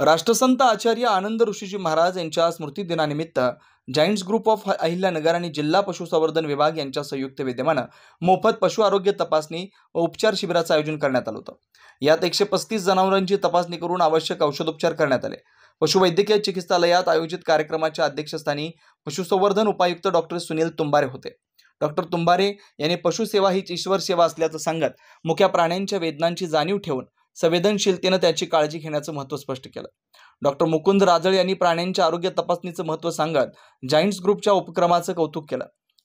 राष्ट्रसंत आचार्य आनंद ऋषीजी महाराज यांच्या स्मृती दिनानिमित्त जायंट्स ग्रुप ऑफ अहिल्यानगर आणि जिल्हा पशुसंवर्धन विभाग यांच्या संयुक्त विद्यमाने मोफत पशु आरोग्य तपासणी व उपचार शिबिराचं आयोजन करण्यात आलं होतं। यात 135 जनावरांची तपासणी करून आवश्यक औषधोपचार करण्यात आले। पशुवैद्यकीय चिकित्सालयात आयोजित कार्यक्रमाच्या अध्यक्षस्थानी पशुसंवर्धन उपायुक्त डॉक्टर सुनील तुंबारे होते। डॉक्टर तुंबारे यांनी पशुसेवा हीच ईश्वर सेवा असल्याचं सांगत मुख्या प्राण्यांच्या वेदनांची जाणीव ठेवून संवेदनशीलतेने त्याची काळजी घेण्याचं महत्त्व स्पष्ट केलं। डॉक्टर मुकुंद राजळे यांनी प्राण्यांच्या आरोग्य तपासणीचं महत्त्व सांगत जायंट्स ग्रुपच्या उपक्रमाचं कौतुक केलं।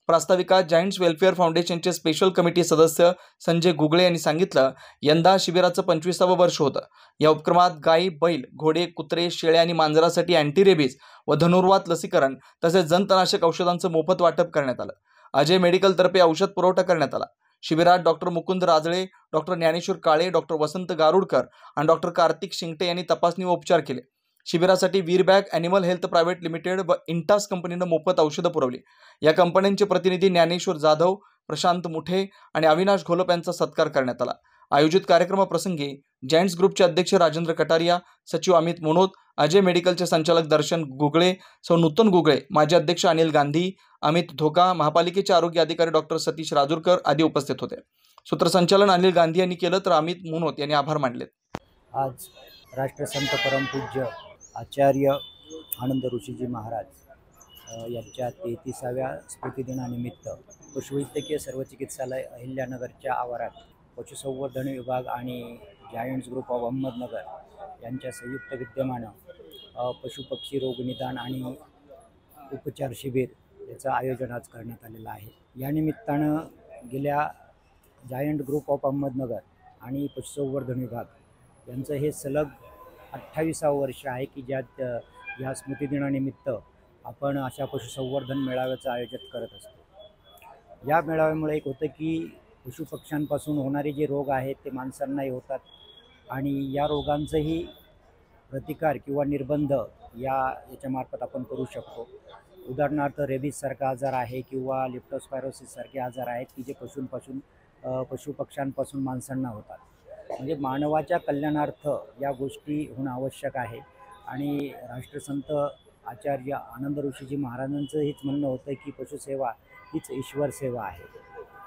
प्रास्ताविकात जायंट्स वेलफेअर फाउंडेशनचे स्पेशल कमिटी सदस्य संजय गुगळे यांनी सांगितलं, यंदा शिबिराचं 25वे वर्ष होतं। या उपक्रमात गायी, बैल, घोडे, कुत्रे, शेळ्या आणि मांजरासाठी अँटी रेबीज व धनुर्वात लसीकरण तसेच जंतनाशक औषधांचं मोफत वाटप करण्यात आलं। अजय मेडिकल तर्फे औषध पुरवठा करण्यात आला। शिबिरात डॉक्टर मुकुंद राजळे, डॉक्टर ज्ञानेश्वर काळे, डॉक्टर वसंत गारुडकर आणि डॉक्टर कार्तिक शिंगटे यांनी तपासणी व उपचार केले। शिबिरासाठी वीरबॅग ॲनिमल हेल्थ प्रायव्हेट लिमिटेड व इंटास कंपनीनं मोफत औषधं पुरवली। या कंपन्यांचे प्रतिनिधी ज्ञानेश्वर जाधव, प्रशांत मुठे आणि अविनाश घोलप यांचा सत्कार करण्यात आला। आयोजित कार्यक्रमाप्रसंगी जायंट्स ग्रुपचे अध्यक्ष राजेंद्र कटारिया, सचिव अमित मुनोत, अजय मेडिकलचे संचालक दर्शन गुगळे, सौ नूतन गुगळे, माजी अध्यक्ष अनिल गांधी, अमित धोका, महापालिकेचे आरोग्य अधिकारी डॉक्टर सतीश राजूरकर आदी उपस्थित होते। सूत्रसंचालन अनिल गांधी यांनी केलं तर अमित मुनोत यांनी आभार मानले। आज राष्ट्रसंत परमपूज्य आचार्य आनंद ऋषीजी महाराज यांच्या 33व्या स्मृतिदिनानिमित्त पशुवैद्यकीय सर्व चिकित्सालय अहिल्यानगरच्या आवारात पशुसंवर्धन विभाग आणि जायंट्स ग्रुप ऑफ अहमदनगर यांच्या संयुक्त विद्यमानं पशुपक्षी रोग निदान आणि उपचार शिबिर याचं आयोजन आज करण्यात आलेलं आहे। या निमित्तानं गेल्या जायंट ग्रुप ऑफ अहमदनगर आणि पशुसंवर्धन विभाग यांचं हे सलग 28वं वर्ष आहे की ज्यात या स्मृतिदिनानिमित्त आपण अशा पशुसंवर्धन मेळाव्याचं आयोजन करत असतो। या मेळाव्यामुळे एक होतं की पशुपक्ष्यांपासून होणारे जे रोग आहेत ते माणसांनाही होतात आणि या रोगांचंही प्रतिकार किंवा निर्बंध याच्यामार्फत आपण करू शकतो। उदाहरणार्थ रेबीजसारखा आजार आहे किंवा लिप्टोस्पायरोसिससारखे आजार आहेत की जे पशुपक्ष्यांपासून माणसांना होतात। म्हणजे मानवाच्या कल्याणार्थ या गोष्टी होणं आवश्यक आहे आणि राष्ट्रसंत आचार्य आनंद ऋषीजी महाराजांचं हेच म्हणणं होतं की पशुसेवा हीच ईश्वर सेवा आहे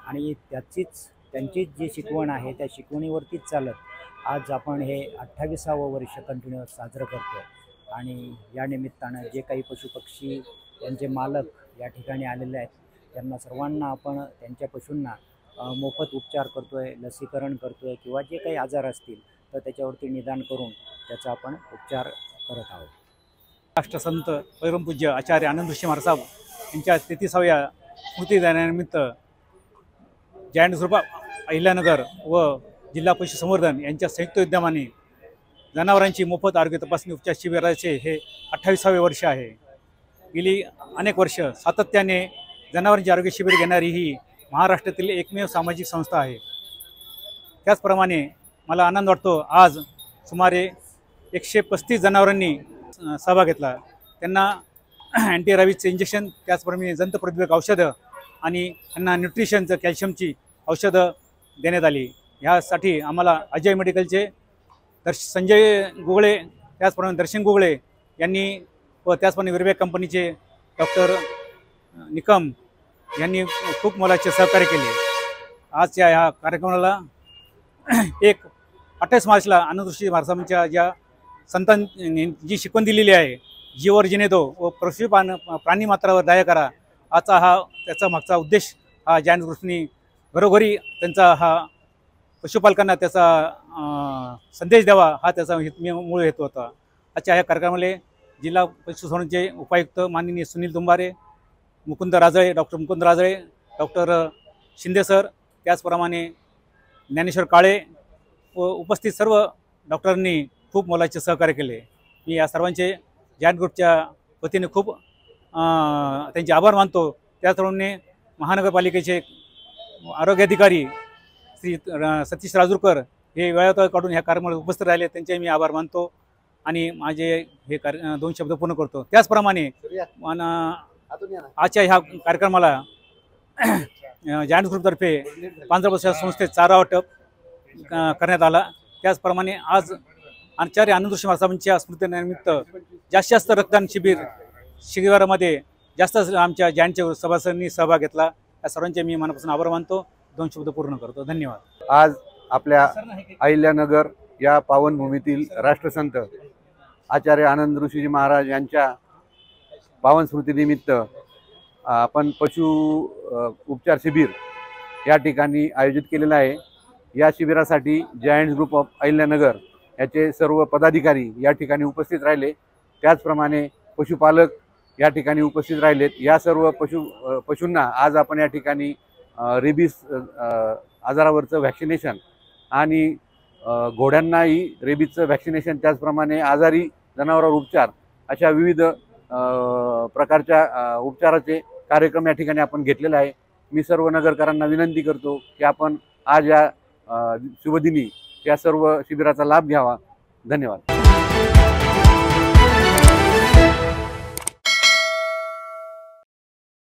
आणि त्यांचीच जी शिकवण आहे त्या शिकवणीवरतीच चालत आज आपण हे 28वं वर्ष कंटिन्युअस साजरं करतो आणि या निमित्तानं जे काही पशुपक्षी त्यांचे मालक या ठिकाणी आलेले आहेत त्यांना सर्वांना आपण त्यांच्या पशूंना मोफत उपचार करतोय, लसीकरण करतोय किंवा जे काही आजार असतील तर त्याच्यावरती निदान करून त्याचा आपण उपचार करत आहोत। राष्ट्रसंत परमपूज्य आचार्य आनंद ऋषी महाराज यांच्या 33व्या स्मृतिदिनानिमित्त जायंट्स ग्रुप अहिल्यानगर व जिल्हा पशुसंवर्धन यांच्या संयुक्त विद्यमाने जनावरांची मोफत आरोग्य तपासणी उपचार शिबिराचे हे 28वे वर्ष आहे। गेली अनेक वर्ष सातत्याने जनावरांचे आरोग्य शिबिर घेणारी ही महाराष्ट्रातील एकमेव सामाजिक संस्था आहे। त्याचप्रमाणे मला आनंद वाटतो आज सुमारे 135 जनावरांनी सहभाग घेतला। त्यांना अँटी रेबीजचे इंजेक्शन, त्याचप्रमाणे जंतप्रतिबंधक औषधं आणि त्यांना न्यूट्रिशनचं कॅल्शियमची औषधं देण्यात आली। ह्यासाठी आम्हाला अजय मेडिकलचे संजय गुगळे, त्याचप्रमाणे दर्शन गुगळे यांनी व त्याचप्रमाणे वीरबॅग कंपनीचे डॉक्टर निकम यांनी खूप मोलाचे सहकार्य केले। आजच्या ह्या कार्यक्रमाला 28 मार्चला आनंद ऋषी महाराजांच्या ज्या संतांनी जी शिकवण दिलेली आहे, जीवर जिनेतो व प्राणी मात्रावर दया करा, त्याचा मागचा उद्देश हा जायंट्स ग्रुपनी घरोघरी त्यांचा हा पशुपालकांना त्याचा संदेश द्यावा हा त्याचा मूळ हेतू होता। आजच्या ह्या कार्यक्रमाला जिल्हा पशुसंवर्धनचे उपायुक्त माननीय Sunil Tumbare, Mukund Rajale, doctor Mukund Rajale, doctor Shinde sir, त्याचप्रमाणे ज्ञानेश्वर काळे व उपस्थित सर्व डॉक्टरांनी खूप मोलाचे सहकार्य केले। मी या सर्वांचे जायंट ग्रुपच्या वतीने खूप त्यांचे आभार मानतो। त्याचप्रमाणे महानगरपालिकेचे आरोग्य अधिकारी श्री सतीश राजूरकर हे वेळात काढून ह्या कार्यक्रमाला उपस्थित राहिले, त्यांचे मी आभार मानतो आणि माझे हे 2 शब्द पूर्ण करतो। त्याचप्रमाणे आजच्या ह्या कार्यक्रमाला जायंट्स ग्रुपतर्फे पांढरपशा संस्थेत चारा वाटप करण्यात आला। त्याचप्रमाणे आज आचार्य आनंद ऋषी महाराजांच्या स्मृतीनिमित्त जास्तीत जास्त रक्तदान शिबिरामध्ये जास्त आमच्या जॉईंटच्या सभासदांनी सहभाग घेतला. या सर्वांचे मी मनापासून आभार मानतो. 2 शब्द पूर्ण करतो. धन्यवाद. आज आपल्या अहिल्यानगर या पावनभूमीतील राष्ट्रसंत आचार्य आनंद ऋषीजी महाराज यांच्या पावन स्मृतीनिमित्त आपण पशु उपचार शिबिर या ठिकाणी आयोजित केलेलं आहे. या शिबिरासाठी जायंट्स ग्रुप ऑफ अहिल्यानगर याचे सर्व पदाधिकारी या ठिकाणी उपस्थित राहिले. त्याचप्रमाणे पशुपालक या ठिकाणी उपस्थित राहिलेत. या सर्व पशूंना आज आपण या ठिकाणी रेबीज आजारावरचं व्हॅक्सिनेशन आणि घोड्यांनाही रेबीजचं व्हॅक्सिनेशन, त्याचप्रमाणे आजारी जनावरांवर उपचार अशा विविध प्रकारच्या उपचाराचे कार्यक्रम या ठिकाणी आपण घेतलेला आहे. मी सर्व नगरकरांना विनंती करतो की आपण आज या शुभदिनी या सर्व शिबिराचा लाभ घ्यावा. धन्यवाद.